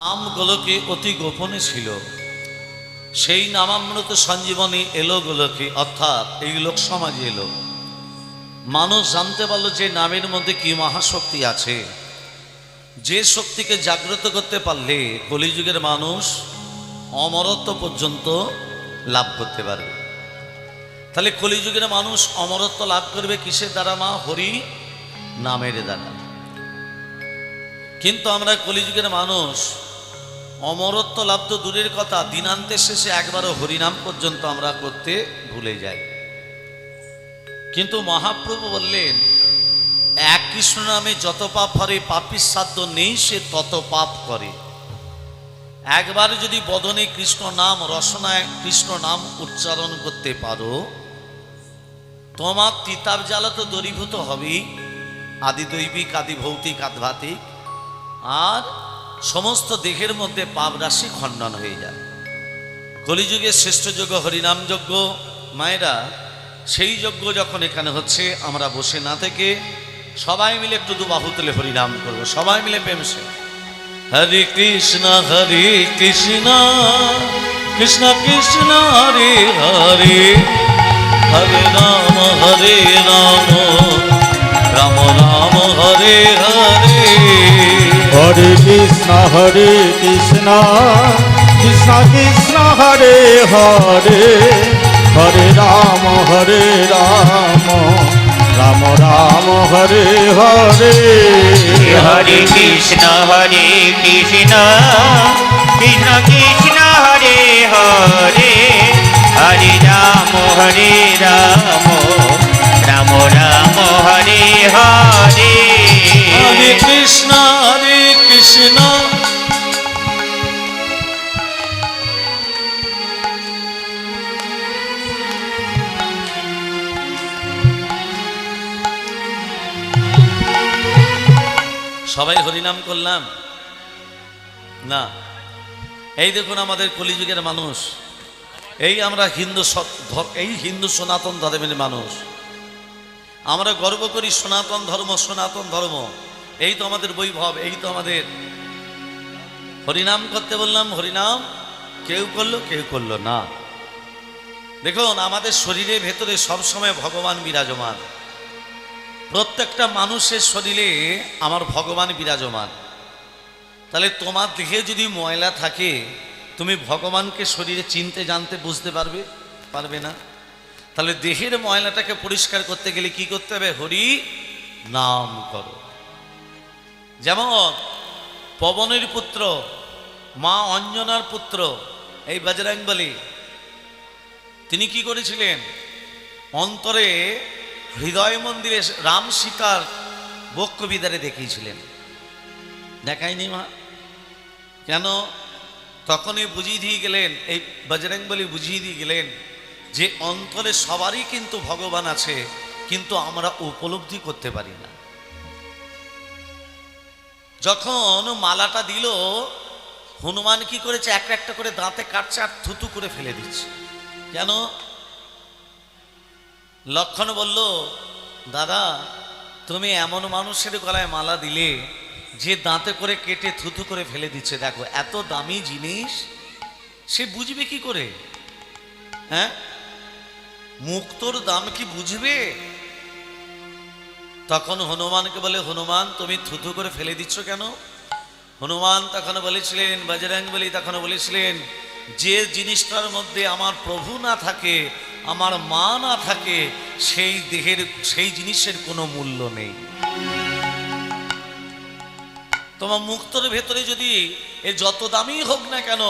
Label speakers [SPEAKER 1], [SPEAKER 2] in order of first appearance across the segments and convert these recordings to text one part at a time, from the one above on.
[SPEAKER 1] নামগুলোকে অতি গোপনে ছিল, সেই নামামৃত সঞ্জীবনী এলো গোলকে, অর্থাৎ এই লোক সমাজে এলো। মানুষ জানতে পারলো যে নামের মধ্যে কি মহাশক্তি আছে, যে শক্তিকে জাগ্রত করতে পারলে কলিযুগের মানুষ অমরত্ব পর্যন্ত লাভ করতে পারবে। তাহলে কলিযুগের মানুষ অমরত্ব লাভ করবে কিসের দ্বারা? মা, হরি নামের দ্বারা। কিন্তু আমরা কলিযুগের মানুষ অমরত্ব লাভ তো দূরের কথা, দিনান্তের শেষে একবারও হরিনাম পর্যন্ত আমরা করতে ভুলে যাই। কিন্তু মহাপ্রভু বললেন, এক কৃষ্ণ নামে যত পাপ করে, পাপীর সাধ্য নেই সে তত পাপ করে। একবার যদি বদনে কৃষ্ণ নাম, রসনায় কৃষ্ণ নাম উচ্চারণ করতে পারো, তোমার তিতাব জ্বালা তো দূরীভূত হবেই, আদি দৈবিক, আদি ভৌতিক, আধ্যাত্মিক, আর সমস্ত দেহের মধ্যে পাপ রাশি খণ্ডন হয়ে যায়। কলিযুগের শ্রেষ্ঠ যজ্ঞ হরিনাম যজ্ঞ। মায়েরা, সেই যজ্ঞ যখন এখানে হচ্ছে, আমরা বসে না থেকে সবাই মিলে একটু দুবাহু তুলে হরিনাম করবো, সবাই মিলে প্রেমসে। হরে কৃষ্ণ কৃষ্ণ কৃষ্ণ হরে হরে, হরে রাম রাম রাম হরে হরে।
[SPEAKER 2] হরে কৃষ্ণ কৃষ্ণ কৃষ্ণ হরে হরে, হরে রাম রাম রাম হরে হরে।
[SPEAKER 3] হরে কৃষ্ণ কৃষ্ণ কৃষ্ণ হরে হরে, হরে রাম রাম রাম হরে হরে।
[SPEAKER 1] হরে কৃষ্ণ কৃষ্ণ সবাই হরিনাম করলাম না? এই দেখুন আমাদের কলিযুগের মানুষ, এই আমরা হিন্দু সনাতন ধর্মের মানুষ, আমরা গর্ব করি সনাতন ধর্ম, সনাতন ধর্ম, এই তো আমাদের বৈভব, এই তো আমাদের। হরিনাম করতে বললাম, হরিনাম কেউ করলো কেউ করলো না। দেখুন আমাদের শরীরের ভেতরে সবসময় ভগবান বিরাজমান, প্রত্যেকটা মানুষের শরীরে আমার ভগবান বিরাজমান। তাহলে তোমার দেহে যদি ময়লা থাকে, তুমি ভগবানকে শরীরে চিনতে, জানতে, বুঝতে পারবে না। তাহলে দেহের ময়লাটাকে পরিষ্কার করতে গেলে কি করতে হবে? হরি নাম করো। যেমন পবনের পুত্র, মা অঞ্জনার পুত্র এই বজরংবলী, তিনি কি করেছিলেন? অন্তরে হৃদয় মন্দিরে রাম সীতার বক্ষ বিদারে দেখিয়েছিলেন, দেখায়নি মা? কেন? তখনই বুঝিয়ে দিয়ে গেলেন, এই বজরংবলী বুঝিয়ে দিয়ে গেলেন যে অন্তরে সবারই কিন্তু ভগবান আছে, কিন্তু আমরা উপলব্ধি করতে পারি না। যখন মালাটা দিল, হনুমান কি করেছে? একটা একটা করে দাঁতে কাটছে আর থুতু করে ফেলে দিচ্ছে। কেন? লক্ষণ বলল, দাদা তুমি এমন মানুষের গলায় মালা দিলে যে দাঁতে করে কেটে থুতু করে ফেলে দিচ্ছে, দেখো এত দামি জিনিস সে বুঝবে কি করে? হ্যাঁ, মুক্তোর দাম কি বুঝবে? তখন হনুমানকে বলে, হনুমান তুমি থুতু করে ফেলে দিচ্ছ কেন? হনুমান তখন বলেছিলেন, বজরংবলী তখন বলেছিলেন, যে জিনিসটার মধ্যে আমার প্রভু না থাকে, আমার মা না থাকে, সেই জিনিসের কোনো মূল্য নেই। তোমার মুক্তর ভেতরে যদি এ যত দামি হোক না কেন,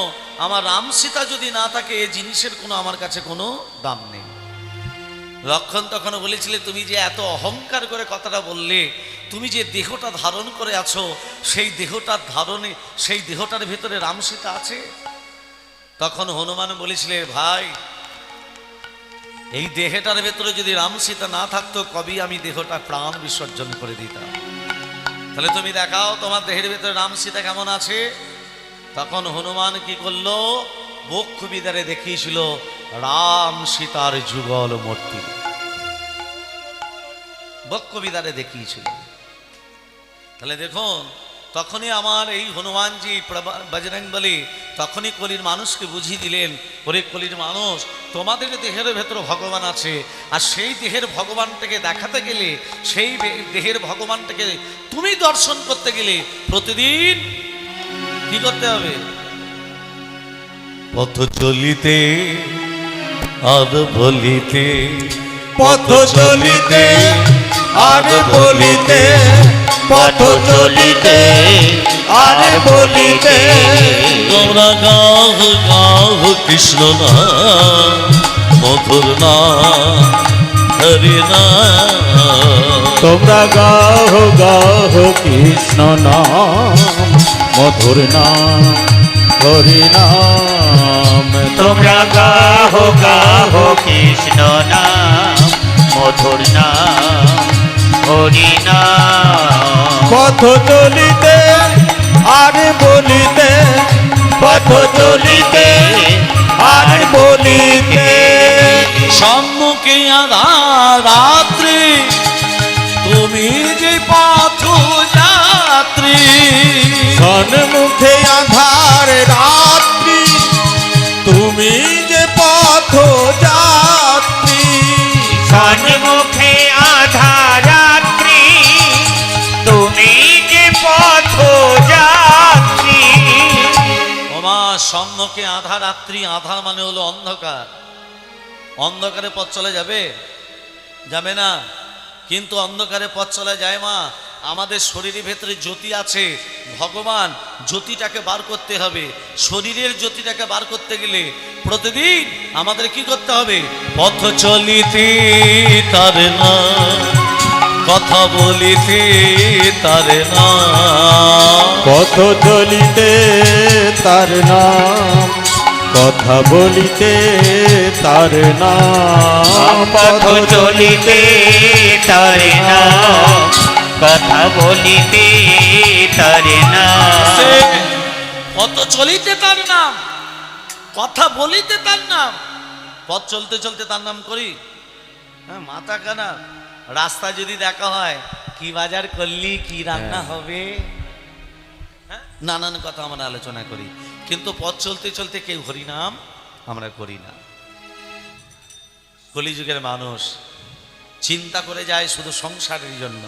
[SPEAKER 1] আমার রাম সীতা যদি না থাকে, এ জিনিসের কোনো আমার কাছে কোনো দাম নেই। লক্ষণ তখন বলেছিলে, তুমি যে এত অহংকার করে কথাটা বললে, তুমি যে দেহটা ধারণ করে আছো, সেই দেহটার ভেতরে রাম সীতা আছে? তখন হনুমান বলেছিলে, ভাই এই দেহটার ভেতরে যদি রাম সীতা না থাকতো, কবি আমি দেহটা প্রাণ বিসর্জন করে দিতাম। তাহলে তুমি দেখাও তোমার দেহের ভেতরে রাম সীতা কেমন আছে। তখন হনুমান কি করলো? বক্ষ বিদারে দেখিয়েছিল রাম সীতার যুগল মূর্তি, বক্ষ বিদারে দেখিয়েছিল। তাহলে দেখুন তখনই আমার এই হনুমানজি বজরংবলী তখনই কলির মানুষকে বুঝিয়ে দিলেন, ওরে কলির মানুষ, তোমাদের দেহের ভেতর ভগবান আছে, আর সেই দেহের ভগবানটাকে দেখাতে গেলে, সেই দেহের ভগবানটাকে তুমি দর্শন করতে গেলে প্রতিদিন কি করতে হবে? পথ চলিতে আর বলিতে,
[SPEAKER 2] পথ চলিতে আর বলিতে, পথ চলিতে আর বলিতে,
[SPEAKER 1] তোমরা গাও গাও কৃষ্ণ নাম, মধুর নাম হরি নাম।
[SPEAKER 2] তোমরা গাও গাও কৃষ্ণ নাম, মধুর নাম হরি নাম।
[SPEAKER 3] তোমরা গাহো গাহো কৃষ্ণ নাম, মধুর নাম হরি নাম।
[SPEAKER 2] পথ চলিতে আর বলিতে, পথ চলিতে আর বলিতে,
[SPEAKER 1] সম্মুখে আধার রাত্রি, তুমি যে পথ যাত্রী।
[SPEAKER 2] সন্মুখে আধার রাত্রি, তুমি যে পথ যাত্রী।
[SPEAKER 3] সন্মুখে আধারাত্রি, তুমি যে পথ যাত্রী।
[SPEAKER 1] ওমা, সম্মুখে আধার রাত্রি, আধার মানে হলো অন্ধকার। অন্ধকারে পথ চলে যাবে? যাবে না। কিন্তু অন্ধকারে পথ চলে যায় মা, আমাদের শরীরের ভেতরে জ্যোতি আছে, ভগবান জ্যোতিটাকে বার করতে হবে। শরীরের জ্যোতিটাকে বার করতে গেলে প্রতিদিন আমাদের কি করতে হবে? পথ চলিতে তার না, কথা বলিতে তার না,
[SPEAKER 2] পথ চলিতে তার নাম, কথা বলিতে তার নাম।
[SPEAKER 3] পথ চলিতে তারে নাম, কথা বলিতে তারে নাম।
[SPEAKER 1] পথ চলিতে তার নাম, কথা বলিতে তার নাম। পথ চলতে চলতে তার নাম করি? হ্যাঁ, মাথা কানা। রাস্তা যদি দেখা হয়, কি বাজার করলি, কি রান্না হবে, হ্যাঁ, নানান কথা আমরা আলোচনা করি। কিন্তু পথ চলতে চলতে কেউ হরিনাম আমরা করি না। কলিযুগের মানুষ চিন্তা করে যায় শুধু সংসারের জন্য।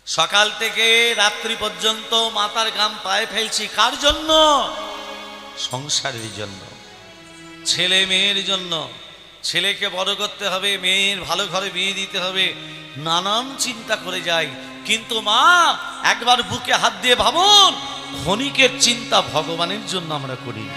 [SPEAKER 1] সকাল থেকে রাত্রি পর্যন্ত মাথার ঘাম পায়ে ফেলছি কার জন্য? সংসারের জন্য, ছেলে মেয়ের জন্য। ছেলেকে বড় করতে হবে, মেয়ের ভালো ঘরে বিয়ে দিতে হবে, নানান চিন্তা করে যাই। কিন্তু মা, একবার বুকে হাত দিয়ে ভাবুন, ক্ষণিকের চিন্তা ভগবানের জন্য আমরা করি না।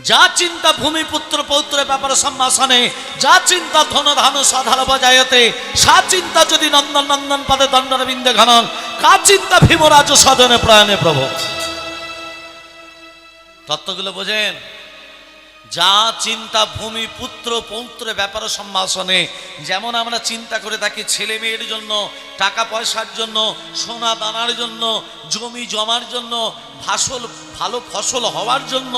[SPEAKER 1] যা চিন্তা ভূমিপুত্র পৌত্রের ব্যাপারে সম্ভাষণে, যা চিন্তা ধন ধান সাধার বজায়তে, সা চিন্তা যদি নন্দন নন্দন পদে দণ্ডর বিন্দে ঘনন, কা চিন্তা ভীমরাজ সদনে প্রয়াণে প্রভু। তত্ত্বগুলো বোঝেন? যা চিন্তা ভূমিপুত্র পৌত্রের ব্যাপারে সম্ভাষণে, যেমন আমরা চিন্তা করে থাকি ছেলে মেয়ের জন্য, টাকা পয়সার জন্য, সোনা দানার জন্য, জমি জমার জন্য, ভালো ফসল হওয়ার জন্য,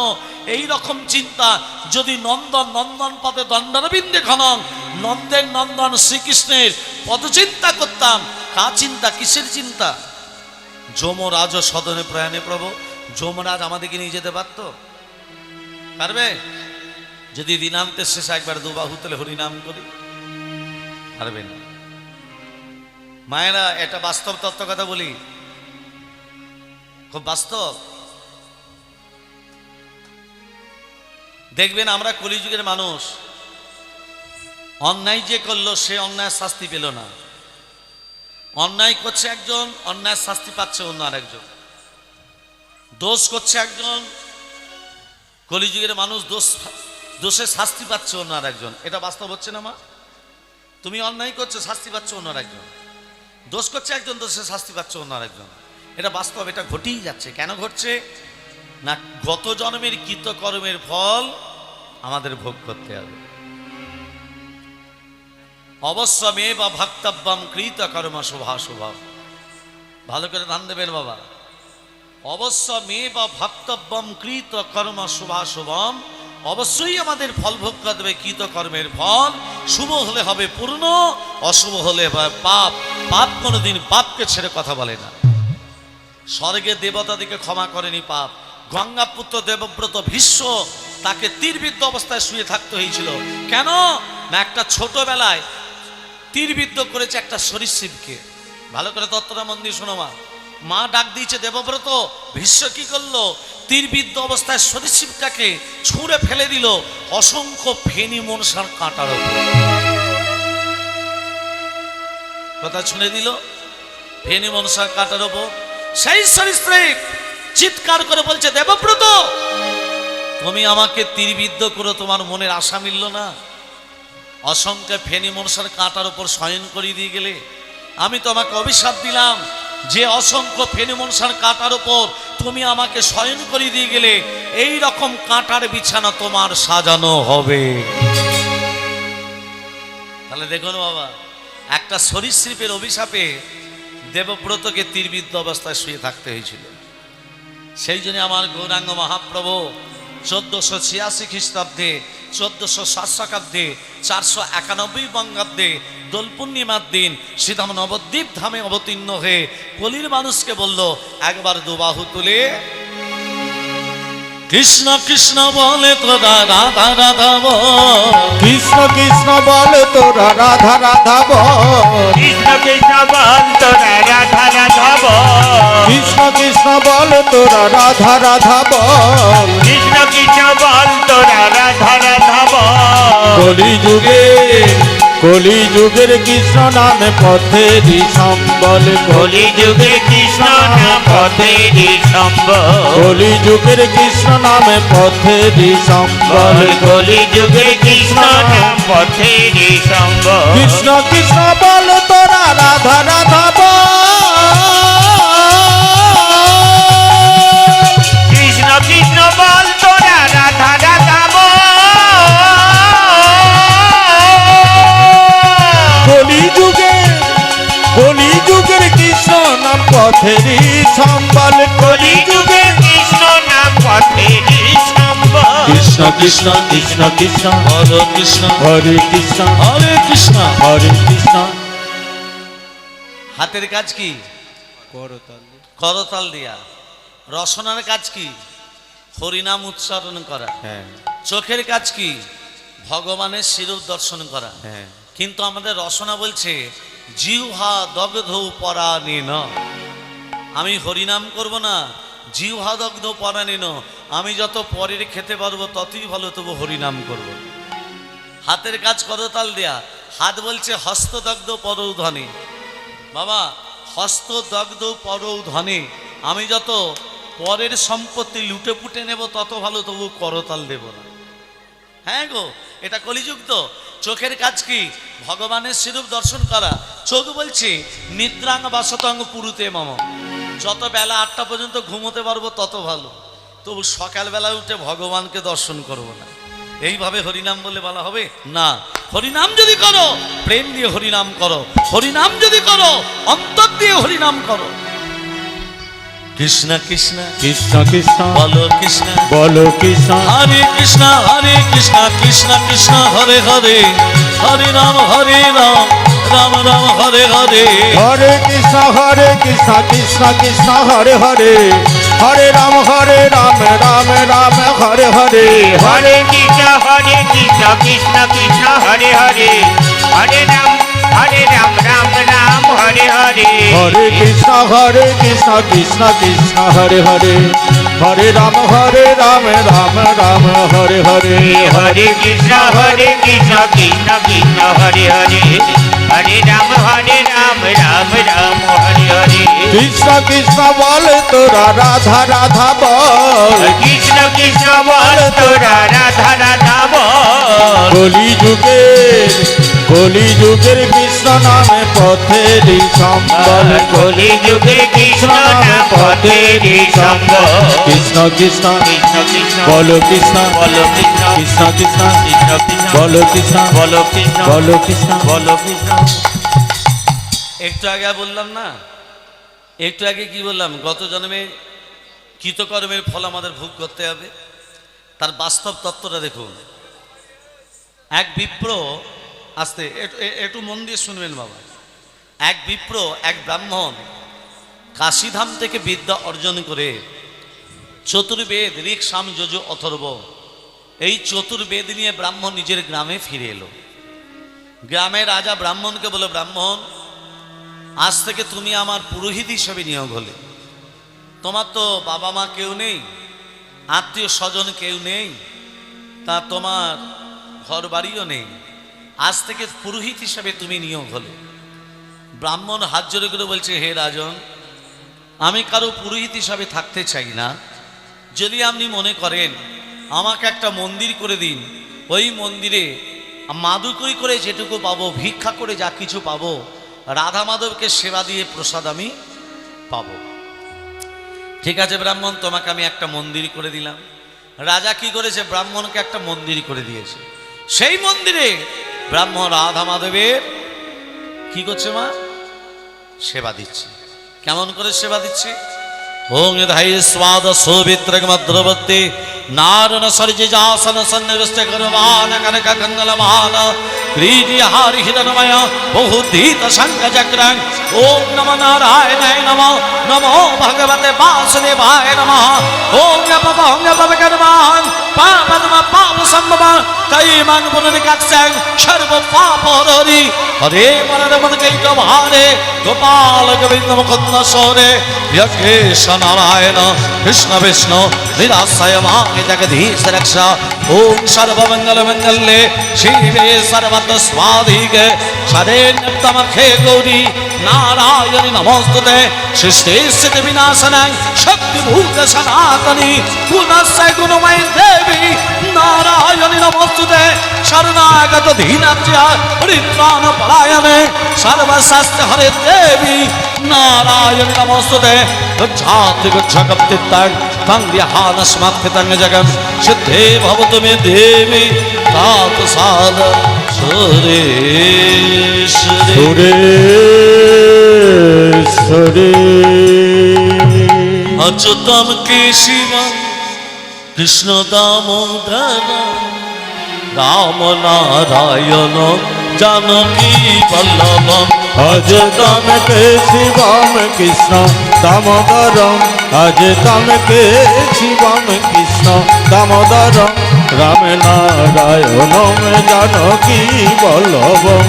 [SPEAKER 1] এই রকম চিন্তা যদি নন্দন নন্দন পদে দণ্ডরবিন্দে খনন, নন্দের নন্দন শ্রীকৃষ্ণের পদচিন্তা করতাম, কা চিন্তা, কিসের চিন্তা? যমরাজ সদনে প্রয়াণে প্রভু। যমরাজ আমাদেরকে নিয়ে যেতে পারতো? পারবে? যদি দিনান্তের শেষে একবার দুবাহু তুলে হরিনাম করি, পারবে না। মায়েরা, এটা বাস্তব তত্ত্ব কথা বলি, খুব বাস্তব। দেখবেন আমরা কলিযুগের মানুষ, অন্যায় যে করলো সে অন্যায় শাস্তি পেল না। অন্যায় করছে একজন, অন্যায় শাস্তি পাচ্ছে অন্য আরেকজন। দোষ করছে একজন, কলিযুগের মানুষ দোষের শাস্তি পাচ্ছে অন্য আরেকজন। এটা বাস্তব হচ্ছে না মা? তুমি অন্যায় করছো, শাস্তি পাচ্ছ অন্য আরেকজন। দোষ করছে একজন, দোষের শাস্তি পাচ্ছে অন্য আরেকজন। এটা বাস্তব, এটা ঘটেই যাচ্ছে। কেন ঘটছে না? গত জন্মের কৃতকর্মের ফল আমাদের ভোগ করতে হবে। অবশ্যমেব ভক্তব্যম কৃত কর্ম শুভাশুভম। ভালো করে ধ্যান দেবেন বাবা। অবশ্যমেব ভক্তব্যম কৃত কর্ম শুভাশুভম অবশ্যই আমাদের ফল ভোগ করতে হবে। কৃতকর্মের ফল শুভ হলে হবে পূর্ণ, অশুভ হলে হবে পাপ। পাপ কোনোদিন পাপকে ছেড়ে কথা বলে না। স্বর্গে দেবতাদিকে ক্ষমা করেনি পাপ। গঙ্গাপুত্র দেবব্রত ভীষ্ম, তাকে তীরবিদ্ধ অবস্থায় শুয়ে থাকতে হয়েছিল। কেন না, একটা ছোটবেলায় তীরবিদ্ধ করেছে একটা সরীসৃপকে। ভালো করে তত্ত্বটা মন দিয়ে শোনো মা। মা ডাক দিয়েছে দেবব্রত। ভীষ্ম কি করলো? তীরবিদ্ধ অবস্থায় সরীসৃপটাকে ছুঁড়ে ফেলে দিল অসংখ্য ফেনী মনসার কাঁটার উপর। কথা শুনে দিল ফেনী মনসার কাঁটার উপর। সেই সরীসৃপ চিৎকার করে বলছে, দেবব্রত তুমি আমাকে তীরবিদ্ধ করে তোমার মনের আশা মিলল না? অসংখ্য ফেনী মনসার কাঁটার উপর শয়ন করিয়ে দিয়ে গেলে। আমি তোমাকে অভিশাপ দিলাম যে অসংখ্য ফেনী মনসার কাঁটার উপর তুমি আমাকে শয়ন করিয়ে দিয়ে গেলে এই রকম কাঁটার বিছানা তোমার সাজানো হবে। তাহলে দেখুন বাবা, একটা সরীসৃপের অভিশাপে দেবব্রতকে তীরবিদ্ধ অবস্থায় শুয়ে থাকতে হয়েছিল। সেই জন্য আমার গৌরাঙ্গ মহাপ্রভু 1486 খ্রিস্টাব্দে, 1407 শতাব্দে, 491 বঙ্গাব্দে দোল পূর্ণিমার দিন শ্রীধাম নবদ্বীপ ধামে অবতীর্ণ হয়ে কলির মানুষকে বলল, একবার দুবাহু তুলে কৃষ্ণ কৃষ্ণ বলে তোরা রাধা রাধা বল,
[SPEAKER 2] কৃষ্ণ কৃষ্ণ বল তোরা রাধা রাধা বল,
[SPEAKER 3] কৃষ্ণ কৃষ্ণ বল তোরা রাধা রাধা বল,
[SPEAKER 2] কৃষ্ণ কৃষ্ণ বল তোরা রাধা রাধা বল,
[SPEAKER 3] কৃষ্ণ কৃষ্ণ বল তোরা রাধা রাধা বল।
[SPEAKER 2] কলিযুগের কৃষ্ণ নামে পথেরই সম্বল,
[SPEAKER 3] কলিযুগে কৃষ্ণ নাম পথেরই সম্বল,
[SPEAKER 2] কলিযুগের কৃষ্ণ নামে পথেরই সম্বল,
[SPEAKER 3] কলিযুগে কৃষ্ণ নাম পথেরই সম্বল।
[SPEAKER 2] কৃষ্ণ কৃষ্ণ বল তোরা রাধা রাধা বল,
[SPEAKER 3] কৃষ্ণ কৃষ্ণ বল তোরা রাধা রাধা বল,
[SPEAKER 2] কলিযুগের কৃষ্ণ নাম পথেরই সম্বল,
[SPEAKER 3] কলিযুগে কৃষ্ণ নাম পথেরই সম্বল।
[SPEAKER 2] কৃষ্ণ কৃষ্ণ কৃষ্ণ কৃষ্ণ
[SPEAKER 1] হরে কৃষ্ণ
[SPEAKER 2] হরে কৃষ্ণ
[SPEAKER 1] হরে কৃষ্ণ।
[SPEAKER 2] হরে কৃষ্ণ।
[SPEAKER 1] হাতের কাজ কি? করতাল দিয়া। রসনার কাজ কি? হরিনাম উচ্চারণ করা।
[SPEAKER 2] হ্যাঁ
[SPEAKER 1] চোখের কাজ কি? ভগবানের শিরূপ দর্শন করা।
[SPEAKER 2] হ্যাঁ
[SPEAKER 1] কিন্তু আমাদের রসনা বলছে জিহ্বা দগ্ধ পরাণেন, আমি হরিনাম করব না, জিহ্বা দগ্ধ পরাণেন, আমি যত পরের খেতে পারবো ততই ভালো, তবু হরিনাম করব। হাতের কাজ করতাল দেয়া। হাত বলছে হস্তদগ্ধ পরৌধনে, বাবা হস্তদগ্ধ পরৌধনে, আমি যত পরের সম্পত্তি লুটে পুটে নেব তত ভালো, তবু করতাল দেব না। হ্যাঁ গো, এটা কলিযুগ তো। চোখের কাজ কি? ভগবানের স্বরূপ দর্শন করা। চোখ বলছে নিদ্রাং বাসতং পুরুতে মম, যত বেলা 8টা পর্যন্ত ঘুমোতে পারবো তত ভালো, তবু সকালবেলা উঠে ভগবানকে দর্শন করব না। এইভাবে হরিনাম বলে বলা হবে না। হরিনাম যদি করো প্রেম দিয়ে হরিনাম করো, হরিনাম যদি করো অন্তর দিয়ে হরিনাম করো। কৃষ্ণ কৃষ্ণ
[SPEAKER 2] কৃষ্ণ কৃষ্ণ
[SPEAKER 1] বলো কৃষ্ণ,
[SPEAKER 2] বলো কৃষ্ণ,
[SPEAKER 1] হরে কৃষ্ণ কৃষ্ণ কৃষ্ণ হরে হরে, হরে রাম রাম রাম হরে হরে।
[SPEAKER 2] হরে কৃষ্ণ কৃষ্ণ কৃষ্ণ হরে হরে, হরে রাম রাম রাম হরে হরে।
[SPEAKER 3] হরে কৃষ্ণ কৃষ্ণ কৃষ্ণ হরে হরে, হরে রাম রাম রাম হরে হরে।
[SPEAKER 2] হরে কৃষ্ণ কৃষ্ণ কৃষ্ণ হরে হরে, হরে রাম রাম রাম হরে হরে।
[SPEAKER 3] হরে কৃষ্ণ কৃষ্ণ কৃষ্ণ হরে হরে, হরে রাম রাম রাম হরে হরে।
[SPEAKER 2] কৃষ্ণ কৃষ্ণ বল তোরা রাধা রাধা বল,
[SPEAKER 3] কৃষ্ণ কৃষ্ণ বল তোরা রাধা রাধা বল।
[SPEAKER 2] কলিযুগের কৃষ্ণ নামে পথেরই সম্বল,
[SPEAKER 3] কলিযুগে কৃষ্ণ নাম পথেরই সম্বল।
[SPEAKER 2] কৃষ্ণ কৃষ্ণ
[SPEAKER 3] কৃষ্ণ কৃষ্ণ
[SPEAKER 2] বলো কৃষ্ণ,
[SPEAKER 3] বলো কৃষ্ণ,
[SPEAKER 2] কৃষ্ণ কৃষ্ণ
[SPEAKER 3] কৃষ্ণ কৃষ্ণ
[SPEAKER 2] বলো কৃষ্ণ,
[SPEAKER 3] বলো কৃষ্ণ,
[SPEAKER 2] বলো কৃষ্ণ।
[SPEAKER 3] বলো কৃষ্ণ।
[SPEAKER 1] একটু আগে বললাম না, একটু আগে কি বললাম? গত জন্মে কৃতকর্মের ফল আমাদের ভোগ করতে হবে। তার বাস্তব তত্ত্বটা দেখুন। এক বিপ্র, আস্তে একটু মন দিয়ে শুনবেন বাবা। এক বিপ্র, এক ব্রাহ্মণ কাশীধাম থেকে বিদ্যা অর্জন করে চতুর্বেদ ঋক সাম যজু অথর্ব, এই চতুর্বেদ নিয়ে ব্রাহ্মণ নিজের গ্রামে ফিরে এলো। গ্রামের রাজা ব্রাহ্মণকে বলে, ব্রাহ্মণ, আজ থেকে তুমি আমার পুরোহিত হিসেবে নিয়োগ হলে। তোমার তো বাবা মা কেউ নেই, আত্মীয় স্বজন কেউ নেই, তা তোমার ঘর বাড়িও নেই, আজ থেকে পুরোহিত হিসেবে তুমি নিয়োগ হলে। ব্রাহ্মণ হাত জোড়ে করে বলছে, হে রাজন, আমি কারো পুরোহিত হিসাবে থাকতে চাই না। যদি আপনি মনে করেন আমাকে একটা মন্দির করে দিন, ওই মন্দিরে মাদুকরি করে যেটুকু পাবো, ভিক্ষা করে যা কিছু পাবো, রাধা মাধবকে সেবা দিয়ে প্রসাদ আমি পাবো। ঠিক আছে ব্রাহ্মণ, তোমাকে আমি একটা মন্দির করে দিলাম। রাজা কি করেছে, ব্রাহ্মণকে একটা মন্দির করে দিয়েছে। সেই মন্দিরে ব্রাহ্মণ রাধা মাধবের কি করছে মা, সেবা দিচ্ছে। কেমন করে সেবা দিচ্ছে? ওং ধাই স্বাদ সৌবিত্রমদ্রবর্তী নারণ সর্জিজাসন সন্নিবিষ্ট করবান কনক কঙ্গলমাল ক্রীডি হারি হিরণময় বহুধীত শঙ্খ চক্রং। ওম নমো নারায়ণায় নমো, নমো ভগবতে বাসুদেবায় নমঃ। ওং নমঃ ভগবান পাপনম পাপ সম্ভব কৈমাং পুনরিকাক্ষং সর্ব পাপ হরি। হরে মনরমন কৈকভারে গোপাল গোবিন্দ মুকুন্দ সরে যজ্ঞেশ নারায়ণ কৃষ্ণ বিষ্ণু নিরাশয় মাঙ্গে জগদীশ রक्षा। ওম সর্বমঙ্গল মঙ্গলে শিবে সর্বত স্বাধিকে শরণ্যতমখে গৌরী নারায়ণী নমস্তুতে। সৃষ্টি স্থিতি বিনাশনাং শক্তিভূত সনাতনী গুণস্য গুণময়ী দেবী নারায়ণী নমস্তুতে। শরণাগত দীনার্য পরিত্রাণ পরায়ণে সর্বশাস্ত্র হরে দেবী নারায়ণী নমস্তুতে। গচ্ছাতি গচ্ছকপ্তিত্তাং তং বিহানস্মাত্থিতং জগম সিদ্ধে ভবতু মে দেবী তাতসাদ সুরেশ্বরী।
[SPEAKER 2] সুরেশ্বরী
[SPEAKER 1] অচ্যুতম কেশিবম কৃষ্ণ দামোদর রাম নারায়ণ জানকী বল্লভম।
[SPEAKER 2] অযতম কেশিবম কৃষ্ণ দামোদরম, অযতম কেশিবম কৃষ্ণ দামোদরম রাম নারায়ণম জানকী বল্লভম,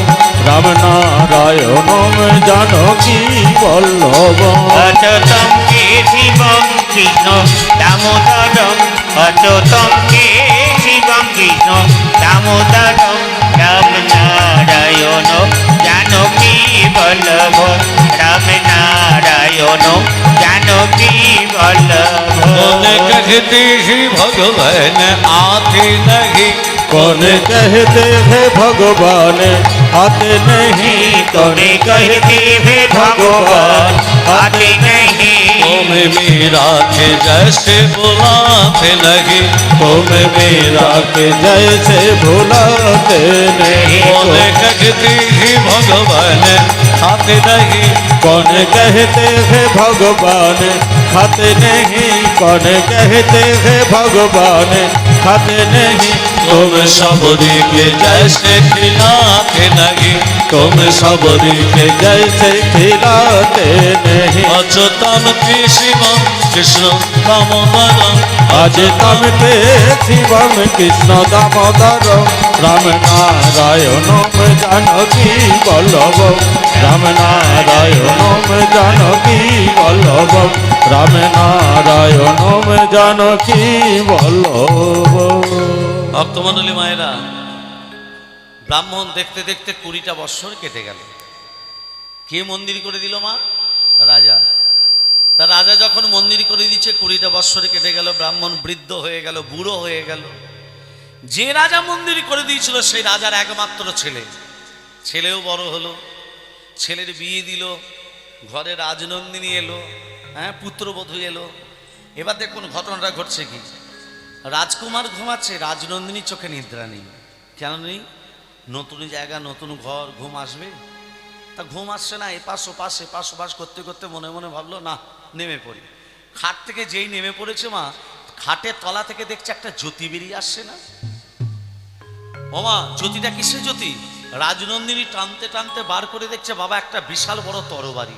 [SPEAKER 2] রাম নারায়ণম জানকী বল্লভম।
[SPEAKER 3] অচ্যুতম কেশিবম কৃষ্ণ দামোদরম, অচ্যুতম কেশিবম কৃষ্ণ দামোদরম রাম নারায়ণ জানকী বল্লভ, রাম নারায়ণ জানকী বল্লভ।
[SPEAKER 1] कौन कहते हैं भगवान आते नहीं,
[SPEAKER 2] कौन कहते हैं भगवान आते नहीं,
[SPEAKER 3] कौन कहते हैं भगवान आते नहीं।
[SPEAKER 1] तुम मेरा के जैसे बुलाते नहीं,
[SPEAKER 2] तुम मेरा के जैसे भुलाते नहीं।
[SPEAKER 1] कौन कहते हैं भगवान आते नहीं,
[SPEAKER 2] कौन कहते हैं भगवान खाते नहीं, कौन कहते हैं भगवान खाते नहीं।
[SPEAKER 1] तुम सबरी के जैसे खिलाते नहीं,
[SPEAKER 2] तुम सबरी के जैसे खिलाते नहीं।
[SPEAKER 1] अच्युतम केशवम कृष्ण दामोदरम,
[SPEAKER 2] आज तम के शिवम कृष्ण दामोदरम राम नारायणम जानकी बल्लभम, राम नारायणम जानकी बल्लभम, राम नारायणम जानकी बल्लभम।
[SPEAKER 1] ভক্তমণ্ডলী মায়েরা, ব্রাহ্মণ দেখতে দেখতে 20টা বৎসর কেটে গেল। কে মন্দির করে দিল মা? রাজা। তা রাজা যখন মন্দির করে দিচ্ছে 20টা বৎসর কেটে গেল, ব্রাহ্মণ বৃদ্ধ হয়ে গেল, বুড়ো হয়ে গেল। যে রাজা মন্দির করে দিয়েছিল সেই রাজার একমাত্র ছেলে, ছেলেও বড় হলো, ছেলের বিয়ে দিল, ঘরে রাজনন্দিনী এলো, হ্যাঁ পুত্রবধূ এলো। এবার দেখুন ঘটনাটা ঘটছে কি, রাজকুমার ঘুমাচ্ছে, রাজনন্দিনীর চোখে নিদ্রা নেই। কেন নেই? নতুন জায়গা, নতুন ঘর, ঘুম আসবে? তা ঘুম আসছে না। এপাশ ওপাশ করতে করতে মনে মনে ভাবলো, না নেমে পড়ি। খাট থেকে যেই নেমে পড়েছে মা, খাটের তলা থেকে দেখছে একটা জ্যোতি বেরিয়ে আসছে না। ওমা, জ্যোতিটা কিসের জ্যোতি? রাজনন্দিনী টানতে টানতে বার করে দেখছে বাবা একটা বিশাল বড় তরবারি,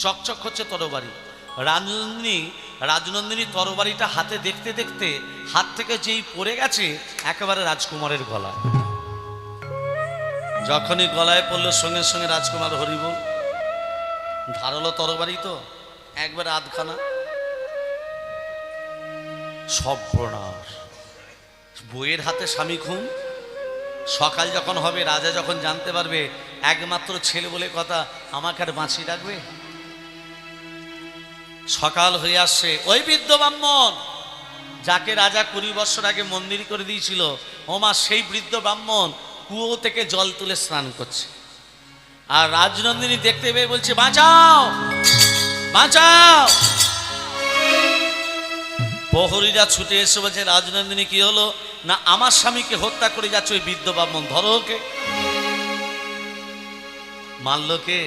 [SPEAKER 1] চকচক হচ্ছে তরবারি। রাজনন্দিনী তরবারিটা হাতে দেখতে দেখতে হাত থেকে যেই পড়ে গেছে একেবারে রাজকুমারের গলায়। যখনই গলায় পড়লো সঙ্গে সঙ্গে রাজকুমার হরিবল ধারালো তরবারি তো একবারে আধখানা। সর্বনাশ, বইয়ের হাতে স্বামী খুন। সকাল যখন হবে, রাজা যখন জানতে পারবে একমাত্র ছেলে বলে কথা, আমাকে আর বাঁচিয়ে রাখবে? সকাল হয়ে আসছে, ওই বৃদ্ধ ব্রাহ্মণ যাকে রাজা 20 বছর আগে মন্দির করে দিয়েছিল, ওমা সেই বৃদ্ধ ব্রাহ্মণ কুয়ো থেকে জল তুলে স্নান করছে। আর রাজনন্দিনী দেখতে পেয়ে বলছে, বাঁচাও বাঁচাও। প্রহরীরা ছুটে এসে বলছে, রাজনন্দিনী কি হলো? না, আমার স্বামীকে হত্যা করে যাচ্ছে ওই বৃদ্ধ ব্রাহ্মণ, ধরো ওকে। মারলো কে?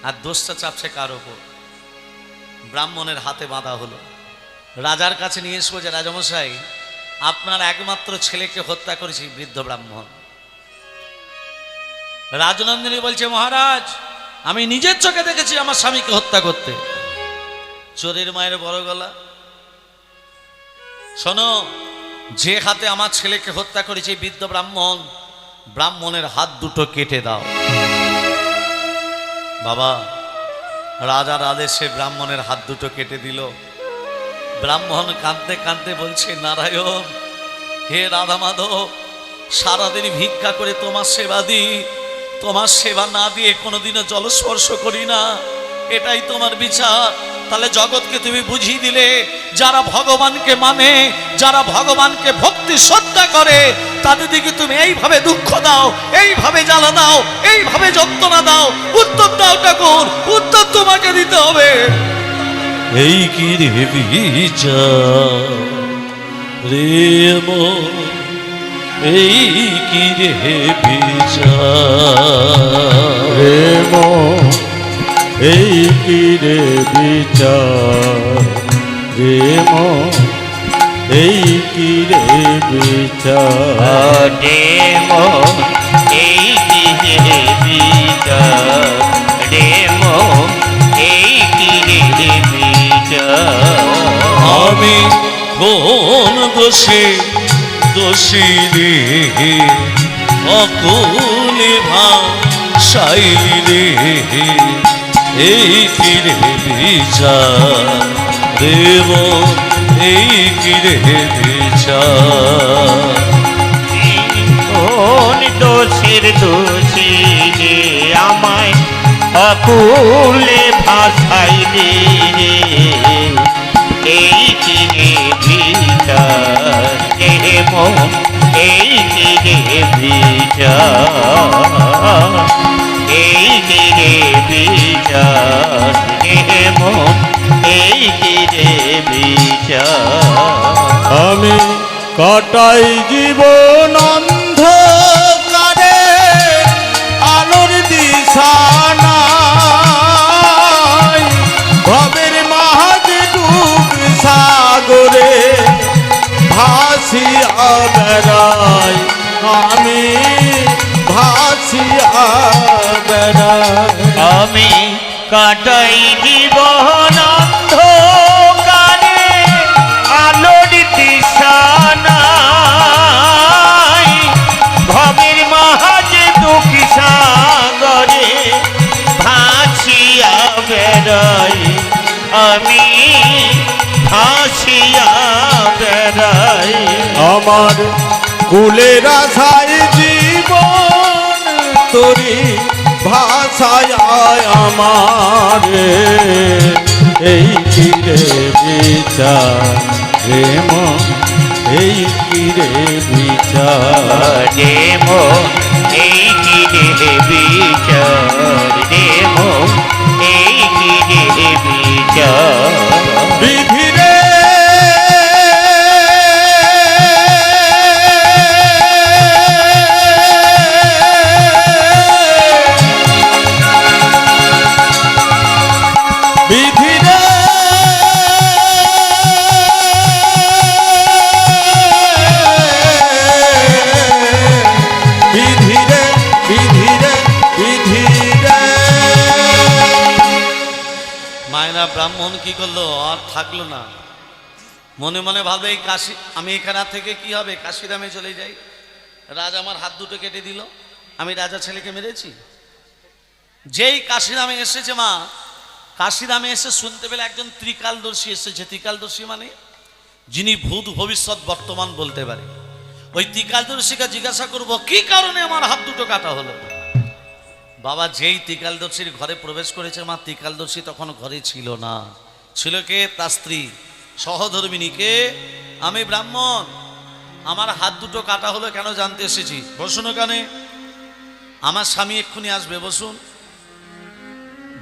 [SPEAKER 1] আর দোষটা চাপছে কার ওপর? ব্রাহ্মণের হাতে বাঁধা হলো। রাজার কাছে নিয়ে এসে বলছে, রাজামশাই আপনার একমাত্র ছেলেকে হত্যা করেছে বৃদ্ধ ব্রাহ্মণ। রাজনন্দিনী বলছে, মহারাজ আমি নিজের চোখে দেখেছি আমার স্বামীকে হত্যা করতে। চোরের মায়ের বড় গলা। শোনো, যে হাতে আমার ছেলেকে হত্যা করেছে বৃদ্ধ ব্রাহ্মণ, ব্রাহ্মণের হাত দুটো কেটে দাও। বাবা, রাজার আদেশে ব্রাহ্মণের হাত দুটো কেটে দিল। ব্রাহ্মণ কাঁদতে কাঁদতে বলছে, নারায়ণ, হে রাধা মাধব, সারাদিন ভিক্ষা করে তোমার সেবা দিই, তোমার সেবা না দিয়ে কোনোদিনও জলস্পর্শ করি না, এটাই তোমার বিচার। তাহলে জগৎকে তুমি বুঝিয়ে দিলে, যারা ভগবানকে মানে, যারা ভগবানকে ভক্তি শ্রদ্ধা করে, তাদের দিকে তুমি এইভাবে দুঃখ দাও, এইভাবে জ্বালা দাও, এইভাবে যন্ত্রণা দাও। উত্তর দাও ঠাকুর, উত্তর তোমাকে দিতে হবে। এই কি রে বিচার রে মন, এই কি রে বিচার
[SPEAKER 2] রে মন, এই কি রে বিচার রে মন, এই কি রে বিচার
[SPEAKER 3] রে মন, এই কি রে বিচার রে মন, এই কি রে বিচার।
[SPEAKER 1] আমি কোন দোষে দোষী রে, অকুলে ভাষাই রে, এই কি রে বিচার দেব, এই কি রে বিচার।
[SPEAKER 3] কোন দোষের দোষী রে আমায় অকুলে ভাসাইলে রে, এই কি রে বিচার রে মন, এই কি রে বিচার, এই কি রে বিচার রে মন, এই কি রে বিচার।
[SPEAKER 2] আমি কাটাই জীবন অন্ধকারে, আলোর দিশা নাই, ভবের মাঝ ডুব সাগরে ভাসিয়া বেড়াই, আমি ভাসিয়া বেড়াই।
[SPEAKER 3] আমি কাটাই জীবন অন্ধকারে, আলোর দিশা নাই, ভবের মাঝে দুঃখ সাগরে ভাসিয়া বেড়াই, আমি ভাসিয়া বেড়াই।
[SPEAKER 2] আমার কুলের আশায় জীবন তোরি ভাষায় আমার, এই কি রে বিচার রে মন, এই কি রে বিচার
[SPEAKER 3] রে মন, এই কি রে বিচার রে মন, এই কি রে বিচার।
[SPEAKER 2] বিধি রে বিধি রে
[SPEAKER 1] কি করলো, আর থাকলো না। মনে মনে ভাবে এই কাশি, আমি এখানে থেকে কি হবে, কাশিরামে চলে যাই। রাজা আমার হাত দুটো কেটে দিল, আমি রাজা ছেলেকে মেরেছি। যেই কাশিরামে এসেছে মা, কাশিরামে এসে শুনতে পেলে একজন ত্রিকালদর্শী এসেছে। ত্রিকালদর্শী মানে যিনি ভূত ভবিষ্যৎ বর্তমান বলতে পারে। ওই ত্রিকালদর্শীকে জিজ্ঞাসা করব কি কারণে আমার হাত দুটো কাটা হলো। বাবা যেই ত্রিকালদর্শীর ঘরে প্রবেশ করেছে মা, ত্রিকালদর্শী তখন ঘরে ছিল না। ছিল কে? তার স্ত্রী সহধর্মিনীকে। আমি ব্রাহ্মণ, আমার হাত দুটো কাটা হলো, কেন জানতে এসেছি। বসুন ওখানে, আমার স্বামী এক্ষুনি আসবে, বসুন।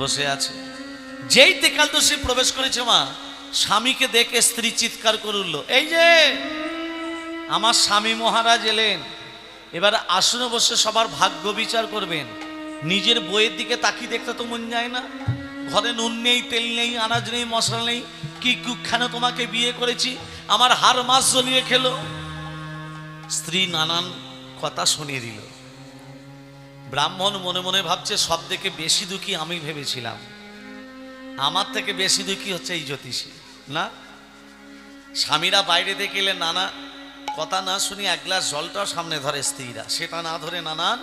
[SPEAKER 1] বসে আছে। যেই ত্রিকালদর্শী প্রবেশ করেছে মা, স্বামীকে দেখে স্ত্রী চিৎকার করে উঠল, এই যে আমার স্বামী মহারাজ এলেন, এবার আসনে বসে সবার ভাগ্য বিচার করবেন। নিজের বইয়ের দিকে তাকিয়ে দেখতে তো মন যায় না। ঘরে নুন নেই, তেল নেই, আনাজ নেই, মশলা নেই, কি কুখানে তোমাকে বিয়ে করেছি, আমার হার মাস জ্বলিয়ে খেলো। স্ত্রী নানান কথা শুনিয়ে দিল। ব্রাহ্মণ মনে মনে ভাবছে সব থেকে বেশি দুঃখী আমি ভেবেছিলাম, আমার থেকে বেশি দুঃখী হচ্ছে এই জ্যোতিষী না। স্বামীরা বাইরে থেকে এলে নানা কথা না শুনি এক গ্লাস জলটাও সামনে ধরে স্ত্রীরা, সেটা না ধরে নানান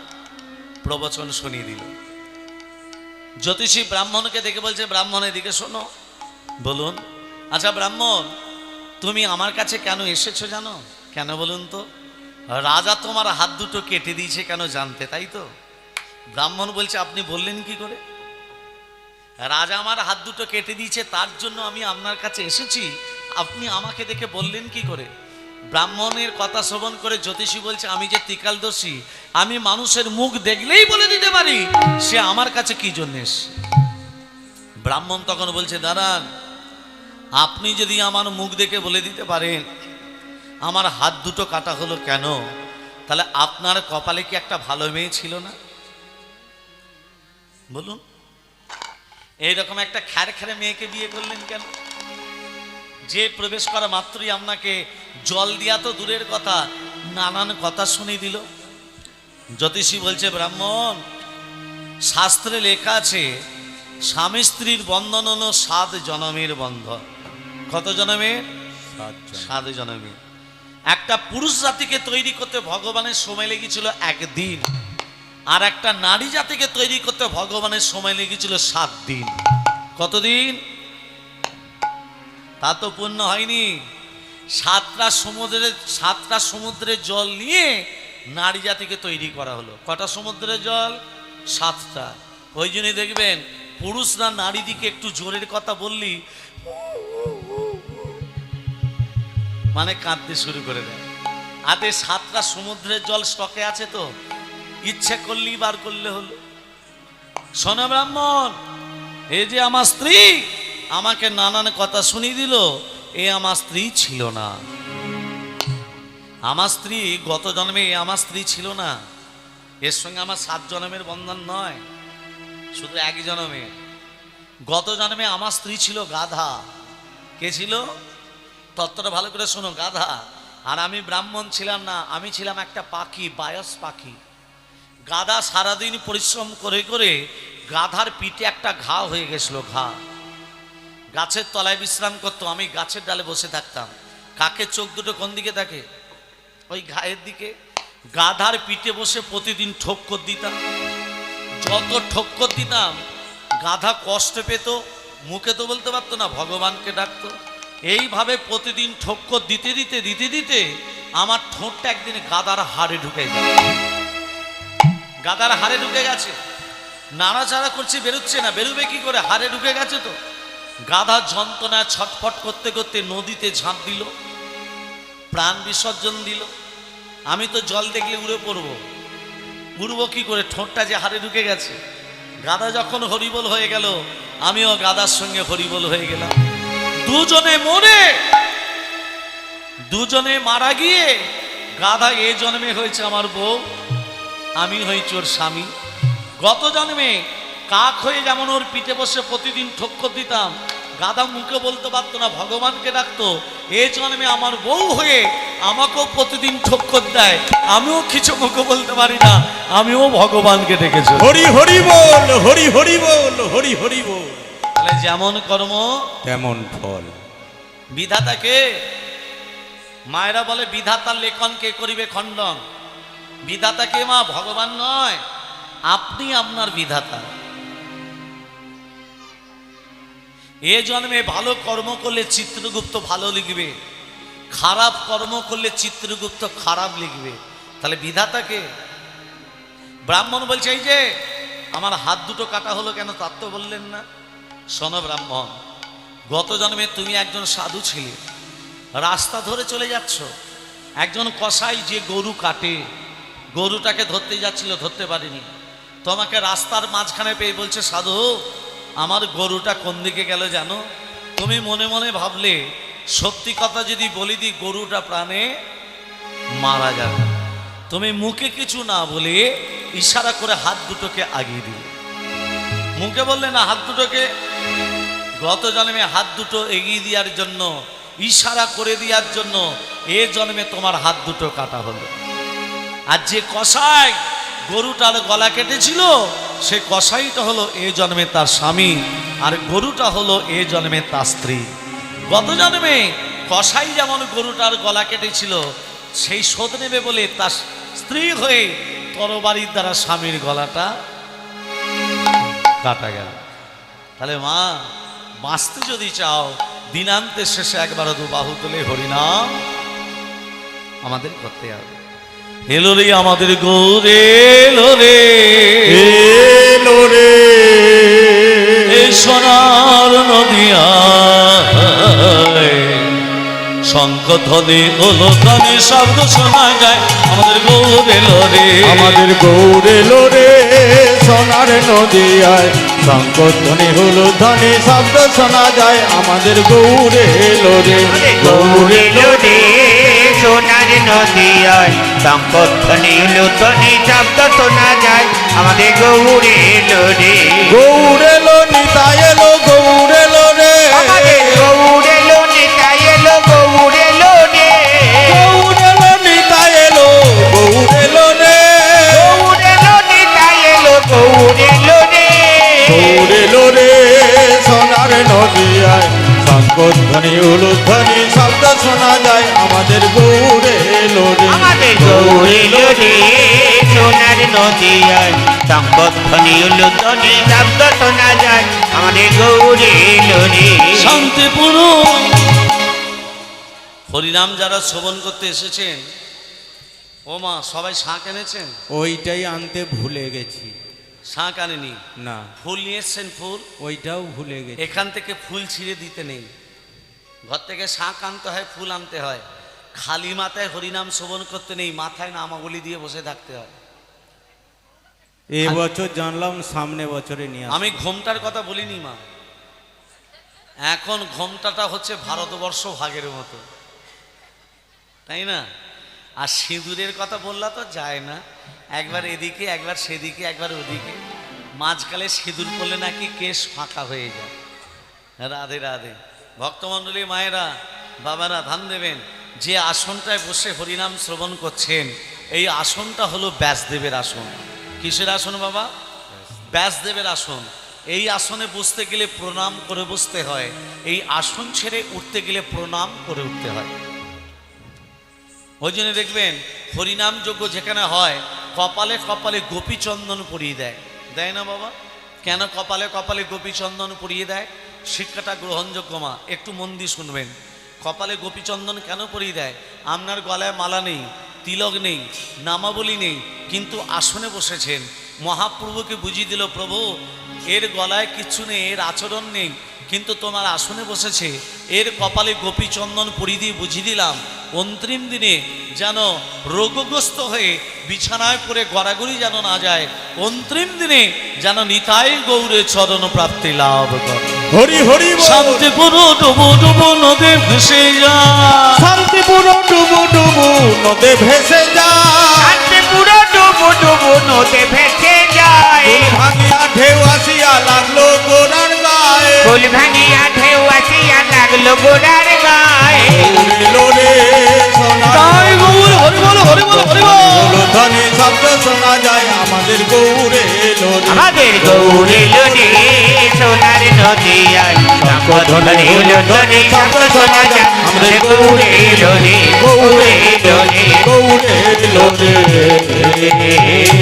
[SPEAKER 1] প্রবচন শুনিয়ে দিল। জ্যোতিষী ব্রাহ্মণকে দেখে বলছে, ব্রাহ্মণ এদিকে শোনো। বলুন। আচ্ছা ব্রাহ্মণ, তুমি আমার কাছে কেন এসেছো জানো? কেন বলুন তো? রাজা তোমার হাত দুটো কেটে দিয়েছে, কেন জানতে, তাই তো? ব্রাহ্মণ বলছে, আপনি বললেন কি করে? রাজা আমার হাত দুটো কেটে দিয়েছে, তার জন্য আমি আপনার কাছে এসেছি, আপনি আমাকে দেখে বললেন কি করে? ব্রাহ্মণের কথা শ্রবণ করে জ্যোতিষী বলছে, আমি যে ত্রিকালদর্শী, আমি মানুষের মুখ দেখলেই বলে দিতে পারি সে আমার কাছে কি জন্য এসেছে। ব্রাহ্মণ তখন বলছে, দাঁড়ান, আপনি যদি আমার মুখ দেখে বলে দিতে পারেন আমার হাত দুটো কাটা হলো কেন, তাহলে আপনার কপালে কি একটা ভালো মেয়ে ছিল না? বলুন। এইরকম একটা খ্যার খ্যারে মেয়েকে বিয়ে করলেন কেন? যে প্রবেশ করা মাত্রই আপনাকে জল দিয়া তো দূরের কথা, নানান কথা শুনে দিল। জ্যোতিষী বলছে, ব্রাহ্মণ, শাস্ত্রে লেখা আছে স্বামী স্ত্রীর বন্ধন হলো 7 জনমের বন্ধন। কত জনমের? 7 জনমের। একটা পুরুষ জাতিকে তৈরি করতে ভগবানের সময় লেগেছিল 1 দিন, আর একটা নারী জাতিকে তৈরি করতে ভগবানের সময় লেগেছিল 7 দিন। কতদিন? তা তো পূর্ণ হয়নি। 7টা সমুদ্রের জল নিয়ে নারী জাতিকে তৈরি করা হলো। কটা সমুদ্রের জল? 7টা। ওই জন্যই দেখবেন পুরুষরা নারী দিকে একটু জোরের কথা বললি মানে কাঁদতে শুরু করে দেয়। হাতে 7টা সমুদ্রের জল স্টকে আছে, তো ইচ্ছে করলেই বার করলে হলো। শোনো ব্রাহ্মণ, এই যে আমার স্ত্রী আমাকে নানান কথা শুনিয়ে দিল, এ আমার স্ত্রী ছিল না। আমার স্ত্রী গত জন্মে আমার স্ত্রী ছিল না, এর সঙ্গে আমার 7 জন্মের বন্ধন নয়, শুধু 1 জন্মে। গত জন্মে আমার স্ত্রী ছিল গাধা। কে ছিল? তত্ত্বটা ভালো করে শোনো, গাধা। আর আমি ব্রাহ্মণ ছিলাম না, আমি ছিলাম একটা পাখি, বায়স পাখি। গাধা সারাদিন পরিশ্রম করে করে গাধার পিঠে একটা ঘা হয়ে গেছিল। ঘা গাছের তলায় বিশ্রাম করতো, আমি গাছের ডালে বসে থাকতাম। কাকের চোখ দুটো কোন দিকে থাকে? ওই ঘায়ের দিকে। গাধার পিঠে বসে প্রতিদিন ঠক্কর দিতাম। যত ঠক্কর দিতাম গাধা কষ্ট পেত, মুখে তো বলতে পারতো না, ভগবানকে ডাকতো। এইভাবে প্রতিদিন ঠক্কর দিতে দিতে দিতে দিতে আমার ঠোঁটটা একদিন গাধার হাড়ে ঢুকে গেছে। গাধার হাড়ে ঢুকে গেছে, নাড়াচাড়া করছে, বেরোচ্ছে না। বেরোবে কি করে? হাড়ে ঢুকে গেছে তো। গাধা যন্ত্রণা ছটফট করতে করতে নদীতে ঝাঁপ দিল, প্রাণ বিসর্জন দিল। আমি তো জল দেখলে উড়ে পড়বো। উড়বো কি করে? ঠোঁটটা যে হাড়ে ঢুকে গেছে। গাধা যখন হরিবোল হয়ে গেল, আমিও গাধার সঙ্গে হরিবোল হয়ে গেলাম। দুজনে মরে, দুজনে মারা গিয়ে গাধা এ জন্মে হয়েছে আমার বউ, আমি হয়েছি ওর স্বামী। গত জন্মে কাক হয়ে যেমন ওর পিঠে বসে প্রতিদিন ঠক্কর দিতাম, গাধা মুখে বলতে পারতো না, ভগবানকে ডাকতো। এ জন্মে আমার বউ হয়ে আমাকেও প্রতিদিন ঠক্কর দেয়, আমিও কিছু মুখে বলতে পারি না, আমিও ভগবানকে ডেকেছি।
[SPEAKER 3] হরি হরি বল, হরি হরি বল, হরি হরি বল।
[SPEAKER 1] তাহলে তাহলে যেমন কর্ম
[SPEAKER 3] তেমন ফল।
[SPEAKER 1] বিধাতাকে, মায়েরা বলে বিধাতার লেখন কে করিবে খণ্ডন। বিধাতাকে মা ভগবান নয়, আপনি আপনার বিধাতা। এ জন্মে ভালো কর্ম করলে চিত্রগুপ্ত ভালো লিখবে, খারাপ কর্ম করলে চিত্রগুপ্ত খারাপ লিখবে। তাহলে বিধাতাকে। ব্রাহ্মণ বলছে এই যে আমার হাত দুটো কাটা হলো কেন, তার তো বললেন না। শোনো ব্রাহ্মণ, গত জন্মে তুমি একজন সাধু ছিলে, রাস্তা ধরে চলে যাচ্ছ, একজন কসাই যে গরু কাটে, গরুটাকে ধরতে যাচ্ছিল, ধরতে পারিনি, তোমাকে রাস্তার মাঝখানে পেয়ে বলছে সাধু আমার গরুটা কোন দিকে গেল জানো? তুমি মনে মনে ভাবলে সত্যি কথা যদি বলি দিই গরুটা প্রাণে মারা যাবে। তুমি মুখে কিছু না বলে ইশারা করে হাত দুটোকে আগিয়ে দিলে। মুখে বললে না, হাত দুটোকে। গত জন্মে হাত দুটো এগিয়ে দেওয়ার জন্য, ইশারা করে দেওয়ার জন্য এ জন্মে তোমার হাত দুটো কাটা হলো। আর যে কসাই গরুটার গলা কেটেছিল সে কসাইটা হলো এ জন্মে তার স্বামী, আর গরুটা হলো এ জন্মে তার স্ত্রী। গত জন্মে কসাই যেমন গরুটার গলা কেটেছিল সেই শোধ নেবে বলে তার স্ত্রী হয়ে তরবারির দ্বারা স্বামীর গলাটা কাটা গেল। তাহলে মা বাঁচতে যদি চাও দিনান্তের শেষে একবার দু বাহু তুলে হরিনাম আমাদের করতে হবে। এলো রে আমাদের গৌরে, এলো রে,
[SPEAKER 2] এলো রে
[SPEAKER 1] এ সোনার নদিয়া, শঙ্খ ধ্বনি হলো ধ্বনি শব্দ শোনা যায়, আমাদের গৌর এলো রে,
[SPEAKER 2] আমাদের গৌর এলো রে সোনার নদিয়ায়, শঙ্খধ্বনি হলো ধ্বনি শব্দ শোনা যায়, আমাদের গৌর এলো রে,
[SPEAKER 3] গৌর এলো রে সোনার নদিয়ায়, শঙ্খধ্বনি হলো ধ্বনি শব্দ শোনা যায়, আমাদের গৌর এলো রে।
[SPEAKER 2] গৌর এলো নিতাই এলো গৌর এলো রে,
[SPEAKER 3] আমাদের গৌর এলো নিতাই এলো গৌর এলো রে,
[SPEAKER 2] গৌর এলো নিতাই এলো গৌর এলো রে,
[SPEAKER 3] গৌর এলো নিতাই এলো গৌর এলো রে,
[SPEAKER 2] গৌর এলো রে সোনার নদিয়ায়, শঙ্খধ্বনি হলো ধ্বনি শব্দ শোনা যায়, আমাদের গৌর এলো রে,
[SPEAKER 3] আমাদের গৌর এলো রে সোনার নদিয়ায়, শঙ্খধ্বনি হলো ধ্বনি শব্দ শোনা যায়, আমাদের গৌর এলো রে।
[SPEAKER 1] শান্তিপূর্ণ হরিনাম যারা শ্রবণ করতে এসেছেন, ও মা সবাই শাঁখ এনেছেন?
[SPEAKER 4] ওইটাই আনতে ভুলে গেছি।
[SPEAKER 1] শাঁখ আনেনি?
[SPEAKER 4] না,
[SPEAKER 1] ফুল নিয়ে এসছেন? ফুল
[SPEAKER 4] ওইটাও ভুলে গেছি।
[SPEAKER 1] এখান থেকে ফুল ছিঁড়ে দিতে নেই, ঘর থেকে শাঁখ আনতে হয়, ফুল আনতে হয়। খালি মাথায় হরিনাম শ্রবণ করতে নেই, মাথায় নামাবলি দিয়ে বসে থাকতে হয়।
[SPEAKER 4] এবছর জানলাম, সামনে বছরে নিয়ে আসবো।
[SPEAKER 1] আমি ঘোমটার কথা বলিনি মা, এখন ঘোমটাটা হচ্ছে ভারতবর্ষ ভাগের মতো, তাই না? আর সিঁদুরের কথা বললা তো যায় না, একবার এদিকে একবার সেদিকে একবার ওদিকে, মাঝকালে সিঁদুর পড়লে নাকি কেশ ফাঁকা হয়ে যায়। রাধে রাধে। ভক্তমণ্ডলী মায়েরা বাবারা ধান দেবেন, যে আসনটায় বসে হরিনাম শ্রবণ করছেন এই আসনটা হলো ব্যাসদেবের আসন। কিসের আসন বাবা? ব্যাসদেবের আসন। এই আসনে বসতে গেলে প্রণাম করে বসতে হয়, এই আসন ছেড়ে উঠতে গেলে প্রণাম করে উঠতে হয়। ওই জন্য দেখবেন হরিনাম যজ্ঞ যেখানে হয় কপালে কপালে গোপীচন্দন পরিয়ে দেয়, দেয় না বাবা? কেন কপালে কপালে গোপীচন্দন পরিয়ে দেয়? শিক্ষাটা গ্রহণযোগ্য মা, একটু মন দিয়ে শুনবেন। কপালে গোপীচন্দন কেন পরিয়ে দেয়? আপনার গলায় মালা নেই, তিলক নেই, নামাবলী নেই, কিন্তু আসনে বসেছেন, মহাপ্রভুকে বুঝিয়ে দিল প্রভু এর গলায় কিচ্ছু নেই, এর আচরণ নেই, কিন্তু তোমার আসনে বসেছে, এর কপালে গোপীচন্দন পরিয়ে দিয়ে বুঝিয়ে দিলাম অন্তিম দিনে যেন রোগগ্রস্ত হয়ে বিছানায় পড়ে গড়াগড়ি যেন না যায়, অন্তিম দিনে যেন নিতাই গৌরে চরণ প্রাপ্তি লাভ করে।
[SPEAKER 2] হরি হরি বল।
[SPEAKER 1] শান্তিপুর ডুবু ডুবু নদে ভেসে যায়,
[SPEAKER 2] শান্তিপুর ডুবু ডুবু নদে ভেসে যায়,
[SPEAKER 3] শান্তিপুর ডুবু ডুবু নদে ভেসে যায়,
[SPEAKER 2] ফুল ভাঙিয়া ঢেউ আসিয়া লাগলো গোড়ার গায়ে,
[SPEAKER 3] ফুল ভাঙিয়া ঢেউ আসিয়া লাগলো গোড়ার গায়ে,
[SPEAKER 2] এলো রে সোনার
[SPEAKER 1] তাই গৌর হরি বল হরি বল হরি বল।
[SPEAKER 2] হলো ধ্বনি শব্দ শোনা যায়, আমাদের গৌরে এলো রে,
[SPEAKER 3] আমাদের গৌর এলো রে সোনার নদিয়ায় শঙ্খধ্বনি হলো ধ্বনি শব্দ শোনা যায় আমাদের গৌড়ে এলো রে গৌড়ে এলো রে
[SPEAKER 2] গৌড়ে এলো রে